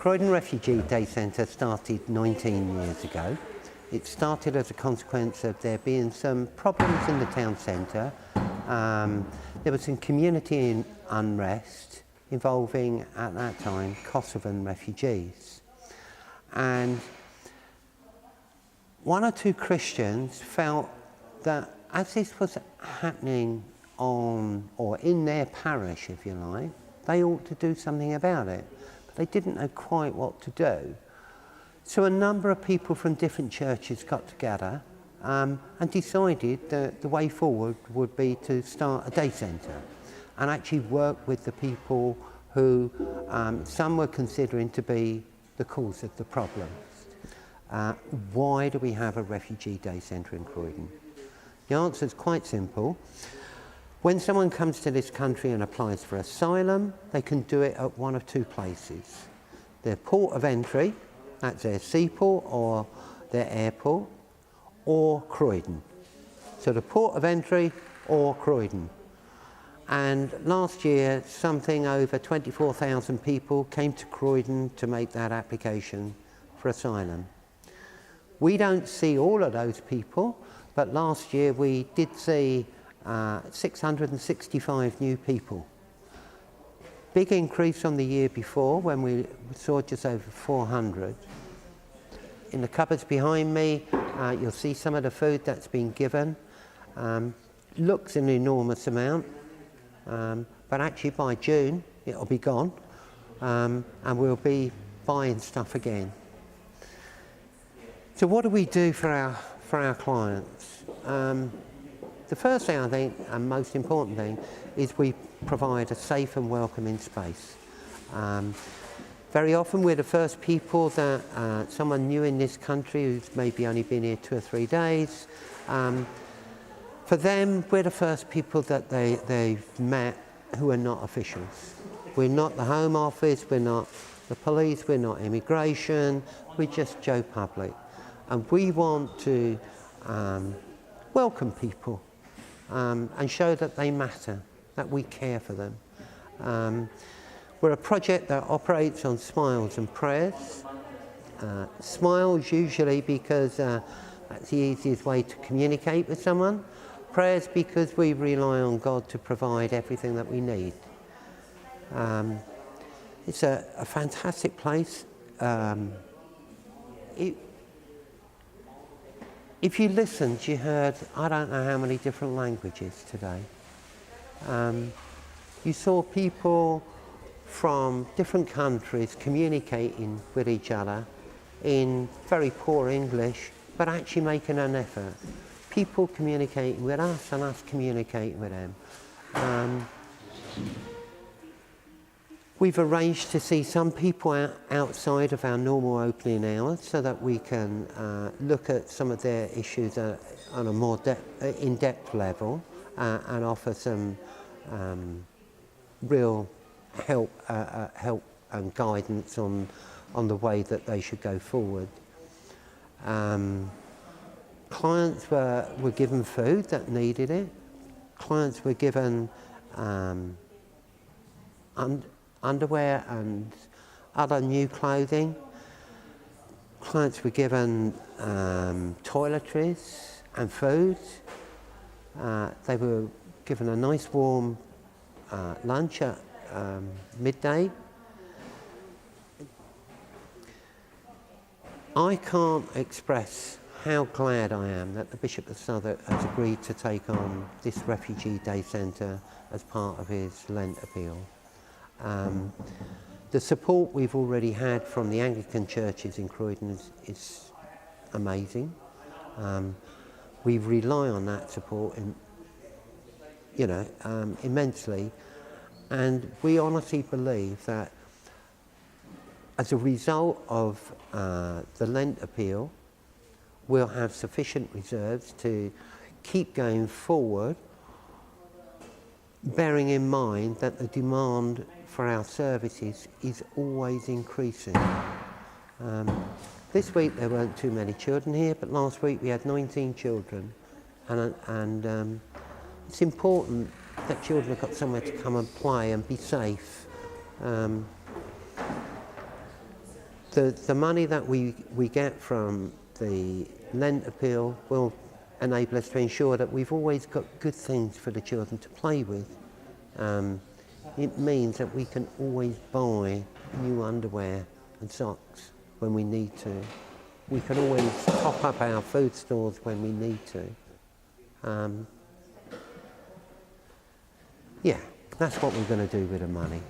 Croydon Refugee Day Centre started 19 years ago. It started as a consequence of there being some problems in the town centre. There was some community unrest involving, at that time, Kosovan refugees. And one or two Christians felt that as this was happening on, or in their parish, if you like, they ought to do something about it. But they didn't know quite what to do. So a number of people from different churches got together and decided that the way forward would be to start a day centre and actually work with the people who some were considering to be the cause of the problems. Why do we have a refugee day centre in Croydon? The answer is quite simple. When someone comes to this country and applies for asylum, they can do it at one of two places. Their port of entry, that's their seaport or their airport, or Croydon. So the port of entry or Croydon. And last year, something over 24,000 people came to Croydon to make that application for asylum. We don't see all of those people, but last year we did see 665 new people. Big increase on the year before when we saw just over 400. In the cupboards behind me, you'll see some of the food that's been given. Looks an enormous amount, but actually by June it'll be gone, and we'll be buying stuff again. So what do we do for our clients? The first thing I think, and most important thing, is we provide a safe and welcoming space. Very often we're the first people that someone new in this country who's maybe only been here 2 or 3 days, for them we're the first people that they've met who are not officials. We're not the Home Office, we're not the police, we're not immigration, we're just Joe Public. And we want to welcome people and show that they matter, that we care for them. We're a project that operates on smiles and prayers. Smiles usually because that's the easiest way to communicate with someone. Prayers because we rely on God to provide everything that we need. It's a fantastic place. If you listened, you heard, I don't know how many different languages today. You saw people from different countries communicating with each other in very poor English, but actually making an effort. People communicating with us and us communicating with them. We've arranged to see some people outside of our normal opening hours so that we can look at some of their issues on a more in-depth level and offer some real help and guidance on the way that they should go forward. Clients were given food that needed it. Clients were given underwear and other new clothing. Clients were given toiletries and food. They were given a nice warm lunch at midday. I can't express how glad I am that the Bishop of Southwark has agreed to take on this Refugee Day Centre as part of his Lent appeal. The support we've already had from the Anglican churches in Croydon is amazing. We rely on that support immensely, and we honestly believe that as a result of the Lent appeal, we'll have sufficient reserves to keep going forward, bearing in mind that the demand for our services is always increasing. This week there weren't too many children here, but last week we had 19 children, and it's important that children have got somewhere to come and play and be safe. The money that we get from the Lent appeal will enable us to ensure that we've always got good things for the children to play with. It means that we can always buy new underwear and socks when we need to. We can always top up our food stores when we need to. Yeah, that's what we're going to do with the money.